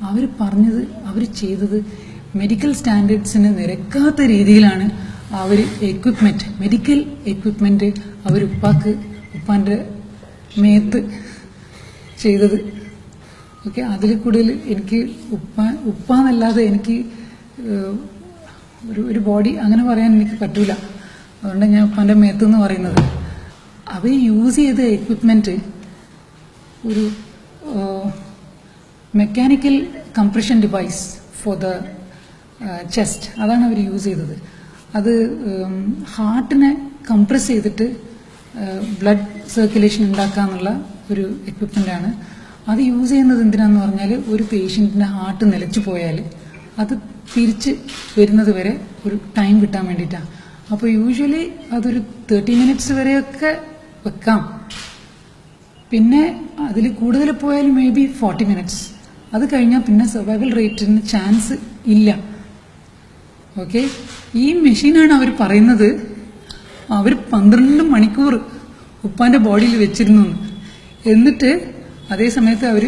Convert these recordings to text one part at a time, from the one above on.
അവർ പറഞ്ഞത്, അവർ ചെയ്തത് മെഡിക്കൽ സ്റ്റാൻഡേർഡ്സിന് നിരക്കാത്ത രീതിയിലാണ് അവർ മെഡിക്കൽ എക്വിപ്മെൻറ്റ് അവർ ഉപ്പാൻ്റെ മേത്ത് ചെയ്തത്. ഓക്കെ, അതിൽ കൂടുതൽ എനിക്ക് ഉപ്പാന്നല്ലാതെ എനിക്ക് ഒരു ബോഡി അങ്ങനെ പറയാൻ എനിക്ക് പറ്റൂല. അതുകൊണ്ട് ഞാൻ ഉപ്പാൻ്റെ മേത്ത് എന്ന് പറയുന്നത്. അവർ യൂസ് ചെയ്ത എക്വിപ്മെൻറ്റ് ഒരു mechanical compression device for the chest, അതാണ് അവർ യൂസ് ചെയ്തത്. അത് ഹാർട്ടിനെ കംപ്രസ് ചെയ്തിട്ട് ബ്ലഡ് സർക്കുലേഷൻ ഉണ്ടാക്കാന്നുള്ള ഒരു എക്വിപ്മെൻ്റാണ്. അത് യൂസ് ചെയ്യുന്നത് എന്തിനാന്ന് പറഞ്ഞാൽ, ഒരു പേഷ്യൻറ്റിൻ്റെ ഹാർട്ട് നിലച്ചു പോയാൽ അത് തിരിച്ച് വരുന്നത് വരെ ഒരു ടൈം കിട്ടാൻ വേണ്ടിയിട്ടാണ്. അപ്പോൾ യൂഷ്വലി അതൊരു 30 മിനിറ്റ്സ് വരെയൊക്കെ വെക്കാം. പിന്നെ അതിൽ കൂടുതൽ പോയാൽ മേ ബി 40 മിനിറ്റ്സ്. അത് കഴിഞ്ഞാൽ പിന്നെ സർവൈവൽ റേറ്റിന് ചാൻസ് ഇല്ല. ഓക്കെ, ഈ മെഷീനാണ് അവർ പറയുന്നത് അവർ 12 മണിക്കൂർ ഉപ്പാൻ്റെ ബോഡിയിൽ വെച്ചിരുന്നു. എന്നിട്ട് അതേ സമയത്ത് അവർ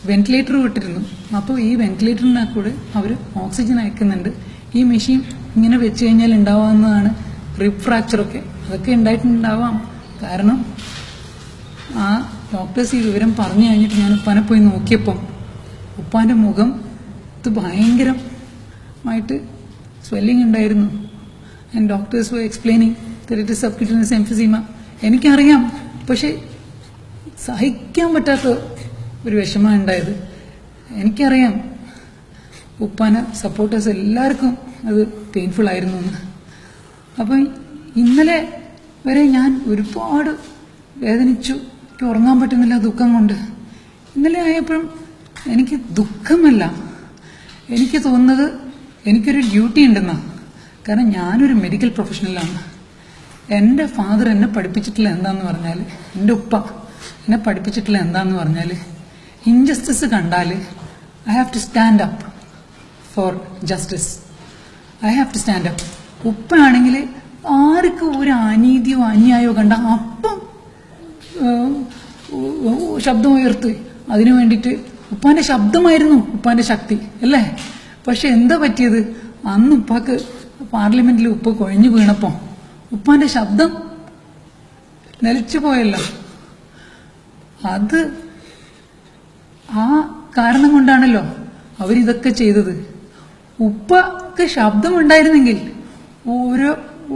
വെന്റിലേറ്റർ വിട്ടിരുന്നു. അപ്പോൾ ഈ വെന്റിലേറ്ററിനെ കൂടെ അവർ ഓക്സിജൻ അയക്കുന്നുണ്ട്. ഈ മെഷീൻ ഇങ്ങനെ വെച്ച് കഴിഞ്ഞാൽ ഉണ്ടാവാവുന്നതാണ് റിബ് ഫ്രാക്ചറൊക്കെ. അതൊക്കെ ഉണ്ടായിട്ടുണ്ടാവാം. കാരണം ആ ഡോക്ടേഴ്സ് ഈ വിവരം പറഞ്ഞു കഴിഞ്ഞിട്ട് ഞാൻ ഉപ്പാനെ പോയി നോക്കിയപ്പം ഉപ്പാൻ്റെ മുഖം ഇത് ഭയങ്കരമായിട്ട് സ്വെല്ലിങ് ഉണ്ടായിരുന്നു. And doctors were explaining that it is subcutaneous emphysema. എനിക്കറിയാം, പക്ഷെ സഹിക്കാൻ പറ്റാത്ത ഒരു വിഷമം ഉണ്ടായത്. എനിക്കറിയാം ഉപ്പാനെ സപ്പോർട്ടേഴ്സ് എല്ലാവർക്കും അത് പെയിൻഫുൾ ആയിരുന്നു എന്ന്. അപ്പം ഇന്നലെ വരെ ഞാൻ ഒരുപാട് വേദനിച്ചു. എനിക്ക് ഉറങ്ങാൻ പറ്റുന്നില്ല ദുഃഖം കൊണ്ട്. ഇന്നലെ ആയപ്പോഴും എനിക്ക് ദുഃഖമല്ല, എനിക്ക് തോന്നുന്നത് എനിക്കൊരു ഡ്യൂട്ടി ഉണ്ടെന്നാണ്. കാരണം ഞാനൊരു മെഡിക്കൽ പ്രൊഫഷണലാണ്. എൻ്റെ ഫാദർ എന്നെ പഠിപ്പിച്ചിട്ടുള്ള എന്താന്ന് പറഞ്ഞാൽ, എൻ്റെ ഉപ്പ എന്നെ പഠിപ്പിച്ചിട്ടുള്ള എന്താന്ന് പറഞ്ഞാൽ, ഇൻജസ്റ്റിസ് കണ്ടാൽ I have to stand up for justice. I have to stand up. ഉപ്പയാണെങ്കിൽ ആർക്കും ഒരു അനീതിയോ അന്യായോ കണ്ട അപ്പം ശബ്ദം ഉയർത്ത് അതിനു വേണ്ടിയിട്ട്. ഉപ്പാന്റെ ശബ്ദമായിരുന്നു ഉപ്പാന്റെ ശക്തി അല്ലേ? പക്ഷെ എന്താ പറ്റിയത്? അന്ന് ഉപ്പാക്ക് പാർലമെന്റിൽ ഉപ്പ് കുഴഞ്ഞു വീണപ്പോ ഉപ്പാന്റെ ശബ്ദം നിലച്ചു പോയല്ലോ. അത് ആ കാരണം കൊണ്ടാണല്ലോ അവരിതൊക്കെ ചെയ്തത്. ഉപ്പക്ക് ശബ്ദമുണ്ടായിരുന്നെങ്കിൽ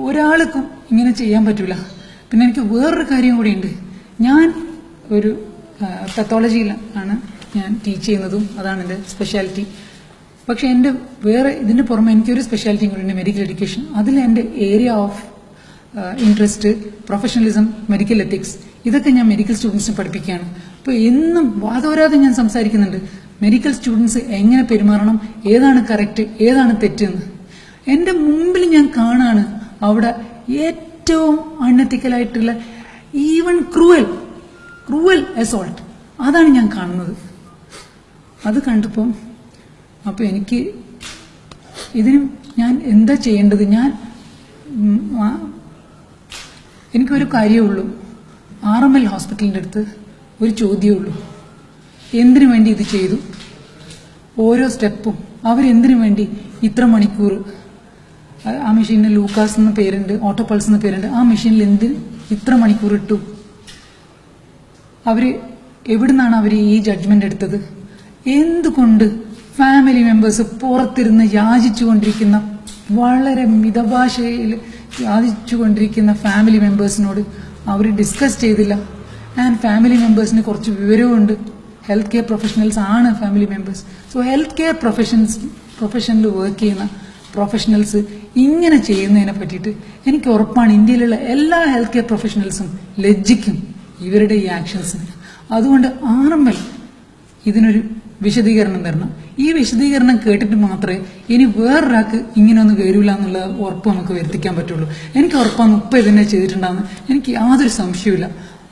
ഒരാൾക്കും ഇങ്ങനെ ചെയ്യാൻ പറ്റൂല. പിന്നെ എനിക്ക് വേറൊരു കാര്യം കൂടിയുണ്ട്. ഞാൻ ഒരു പത്തോളജിയിലാണ് ഞാൻ ടീച്ച് ചെയ്യുന്നതും, അതാണ് എൻ്റെ സ്പെഷ്യാലിറ്റി. പക്ഷെ എൻ്റെ വേറെ ഇതിന് പുറമെ എനിക്കൊരു സ്പെഷ്യാലിറ്റിയും കൂടി ഉണ്ട്, മെഡിക്കൽ എഡ്യൂക്കേഷൻ. അതിൽ എൻ്റെ area of interest professionalism, medical ethics, ഇതൊക്കെ ഞാൻ മെഡിക്കൽ സ്റ്റുഡൻസിനെ പഠിപ്പിക്കുകയാണ്. അപ്പോൾ എന്നും വാദോരാതെ ഞാൻ സംസാരിക്കുന്നുണ്ട് മെഡിക്കൽ സ്റ്റുഡൻസ് എങ്ങനെ പെരുമാറണം, ഏതാണ് കറക്റ്റ്, ഏതാണ് തെറ്റെന്ന്. എൻ്റെ മുമ്പിൽ ഞാൻ കാണാണ് അവിടെ ഏറ്റവും അൺഎത്തിക്കലായിട്ടുള്ള, ഈവൻ ക്രൂവൽ അസോൾട്ട്, അതാണ് ഞാൻ കാണുന്നത്. അത് കണ്ടപ്പം അപ്പോൾ എനിക്ക് ഇതിനും ഞാൻ എന്താ ചെയ്യേണ്ടത്? എനിക്കൊരു കാര്യമേ ഉള്ളൂ. RML ഹോസ്പിറ്റലിൻ്റെ അടുത്ത് ഒരു ചോദ്യമേ ഉള്ളൂ. എന്തിനു വേണ്ടി ഇത് ചെയ്തു? ഓരോ സ്റ്റെപ്പും അവരെന്തിനു വേണ്ടി ഇത്ര മണിക്കൂർ, ആ മെഷീനിൽ ലൂക്കാസ് എന്ന പേരുണ്ട്, ഓട്ടോപൾസ് എന്ന പേരുണ്ട്, ആ മെഷീനിൽ എന്തിന് ഇത്ര മണിക്കൂർ ഇട്ടു? അവർ എവിടുന്നാണ് അവർ ഈ ജഡ്ജ്മെന്റ് എടുത്തത്? എന്തുകൊണ്ട് ഫാമിലി മെമ്പേഴ്സ് പുറത്തിരുന്ന് യാചിച്ചുകൊണ്ടിരിക്കുന്ന, വളരെ മിതഭാഷയിൽ യാചിച്ചുകൊണ്ടിരിക്കുന്ന ഫാമിലി മെമ്പേഴ്സിനോട് അവർ ഡിസ്കസ് ചെയ്തില്ല? ആൻഡ് ഫാമിലി മെമ്പേഴ്സിന് കുറച്ച് വിവരവുമുണ്ട്. ഹെൽത്ത് കെയർ പ്രൊഫഷണൽസ് ആണ് family members. So health care പ്രൊഫഷനിൽ വർക്ക് ചെയ്യുന്ന പ്രൊഫഷണൽസ് ഇങ്ങനെ ചെയ്യുന്നതിനെ പറ്റിയിട്ട് എനിക്ക് ഉറപ്പാണ് ഇന്ത്യയിലുള്ള എല്ലാ ഹെൽത്ത് കെയർ പ്രൊഫഷണൽസും ലജ്ജിക്കും ഇവരുടെ ഈ ആക്ഷൻസിന്. അതുകൊണ്ട് RML ഇതിനൊരു വിശദീകരണം തരണം. ഈ വിശദീകരണം കേട്ടിട്ട് മാത്രമേ ഇനി വേറൊരാൾക്ക് ഇങ്ങനെയൊന്നും വരില്ല എന്നുള്ള ഉറപ്പ് നമുക്ക് വരുത്തിക്കാൻ പറ്റുള്ളൂ. എനിക്ക് ഉറപ്പാണ് ഉപ്പ ഇതിനെ ചെയ്തിട്ടുണ്ടാകുന്ന, എനിക്ക് യാതൊരു സംശയമില്ല.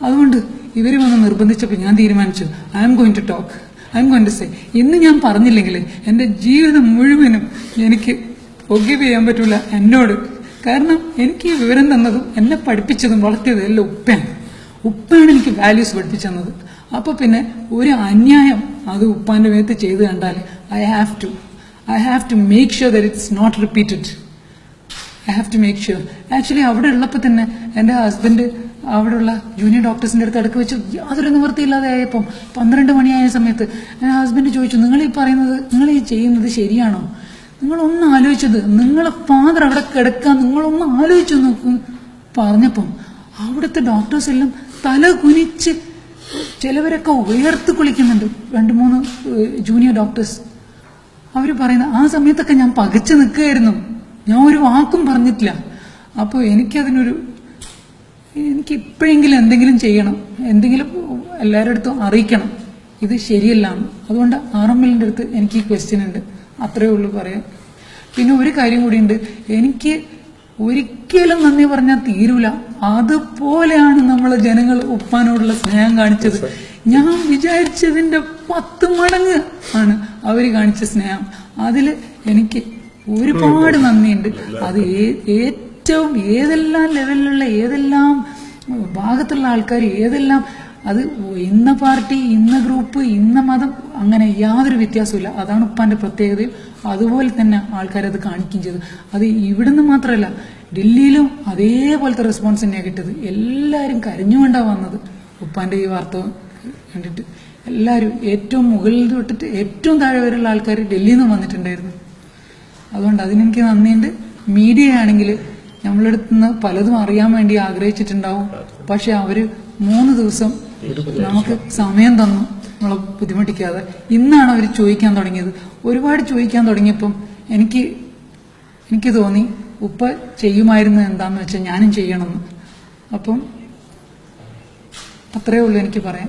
അതുകൊണ്ട് ഇവർ വന്ന് നിർബന്ധിച്ചപ്പോൾ ഞാൻ തീരുമാനിച്ചു, I'm going to talk, I'm going to say. ഇന്ന് ഞാൻ പറഞ്ഞില്ലെങ്കിൽ എൻ്റെ ജീവിതം മുഴുവനും എനിക്ക് ഫോർഗീവ് ചെയ്യാൻ പറ്റൂല എന്നോട്. കാരണം എനിക്ക് ഈ വിവരം തന്നതും എന്നെ പഠിപ്പിച്ചതും വളർത്തിയതും എല്ലാം ഉപ്പയാണ് എനിക്ക് വാല്യൂസ് പഠിപ്പിച്ചു തന്നത്. അപ്പോൾ പിന്നെ ഒരു അന്യായം അത് ഉപ്പാന്റെ മേത്ത് ചെയ്ത് കണ്ടാൽ I have to make sure that it's not repeated. I have to make sure. Actually അവിടെ ഉള്ളപ്പോൾ തന്നെ എൻ്റെ ഹസ്ബൻഡ് അവിടെയുള്ള ജൂനിയർ ഡോക്ടേഴ്സിൻ്റെ അടുത്ത് അടുക്ക് വെച്ച് യാതൊരു നിവൃത്തിയില്ലാതെ ആയപ്പം 12 മണിയായ സമയത്ത് എൻ്റെ ഹസ്ബൻഡ് ചോദിച്ചു, നിങ്ങൾ ഈ പറയുന്നത്, നിങ്ങൾ ഈ ചെയ്യുന്നത് ശരിയാണോ? നിങ്ങളൊന്ന് ആലോചിച്ചത്, നിങ്ങളെ ഫാദർ അവിടെ കിടക്കാൻ നിങ്ങളൊന്ന് ആലോചിച്ചു നോക്കും പറഞ്ഞപ്പം അവിടുത്തെ ഡോക്ടേഴ്സ് എല്ലാം തല കുനിച്ച് ചിലവരൊക്കെ ഉയർത്ത് കുളിക്കുന്നുണ്ട്. 2-3 ജൂനിയർ ഡോക്ടേഴ്സ്. അവർ പറയുന്ന ആ സമയത്തൊക്കെ ഞാൻ പകച്ചു നിൽക്കുകയായിരുന്നു, ഞാൻ ഒരു വാക്കും പറഞ്ഞിട്ടില്ല. അപ്പോൾ എനിക്ക് ഇപ്പോഴെങ്കിലും എന്തെങ്കിലും ചെയ്യണം, എന്തെങ്കിലും എല്ലാവരുടെ അടുത്തും അറിയിക്കണം ഇത് ശരിയല്ല. അതുകൊണ്ട് RMLന്റെ അടുത്ത് എനിക്ക് ഈ ക്വസ്റ്റ്യൻ ഉണ്ട്, അത്രയേ ഉള്ളൂ പറയാൻ. പിന്നെ ഒരു കാര്യം കൂടിയുണ്ട്, എനിക്ക് ഒരിക്കലും നന്ദി പറഞ്ഞാൽ തീരൂല. അതുപോലെയാണ് നമ്മളെ ജനങ്ങൾ ഉപ്പാനോടുള്ള സ്നേഹം കാണിച്ചത്. ഞാൻ വിചാരിച്ചതിന്റെ 10 മടങ്ങ് ആണ് അവർ കാണിച്ച സ്നേഹം. അതിൽ എനിക്ക് ഒരുപാട് നന്ദിയുണ്ട്. അത് ഏറ്റവും ഏതെല്ലാം ലെവലിലുള്ള ഏതെല്ലാം ഭാഗത്തുള്ള ആൾക്കാർ ഏതെല്ലാം, അത് ഇന്ന പാർട്ടി, ഇന്ന ഗ്രൂപ്പ്, ഇന്ന മതം, അങ്ങനെ യാതൊരു വ്യത്യാസമില്ല. അതാണ് ഉപ്പാന്റെ പ്രത്യേകതയും. അതുപോലെ തന്നെ ആൾക്കാരത് കാണിക്കുകയും ചെയ്തു. അത് ഇവിടുന്ന് മാത്രമല്ല, ഡൽഹിയിലും അതേപോലത്തെ റെസ്പോൺസ് തന്നെയാണ് കിട്ടിയത്. എല്ലാവരും കരഞ്ഞുകൊണ്ടാണ് വന്നത് ഉപ്പാന്റെ ഈ വാർത്ത കണ്ടിട്ട്. എല്ലാവരും ഏറ്റവും മുകളിൽ തൊട്ടിട്ട് ഏറ്റവും താഴെ വരെയുള്ള ആൾക്കാർ ഡൽഹിയിൽ നിന്ന് വന്നിട്ടുണ്ടായിരുന്നു. അതുകൊണ്ട് അതിനെനിക്ക് നന്ദിയുണ്ട്. മീഡിയ ആണെങ്കിൽ നമ്മളെടുത്ത് നിന്ന് പലതും അറിയാൻ വേണ്ടി ആഗ്രഹിച്ചിട്ടുണ്ടാവും. പക്ഷെ അവര് 3 ദിവസം നമുക്ക് സമയം തന്നു, നമ്മളെ ബുദ്ധിമുട്ടിക്കാതെ. ഇന്നാണ് അവർ ചോദിക്കാൻ തുടങ്ങിയത്. ഒരുപാട് ചോദിക്കാൻ തുടങ്ങിയപ്പം എനിക്ക് തോന്നി ഉപ്പ ചെയ്യുമായിരുന്നു എന്താന്ന് വെച്ചാൽ ഞാനും ചെയ്യണമെന്ന്. അപ്പം അത്രയേ ഉള്ളൂ എനിക്ക് പറയാൻ.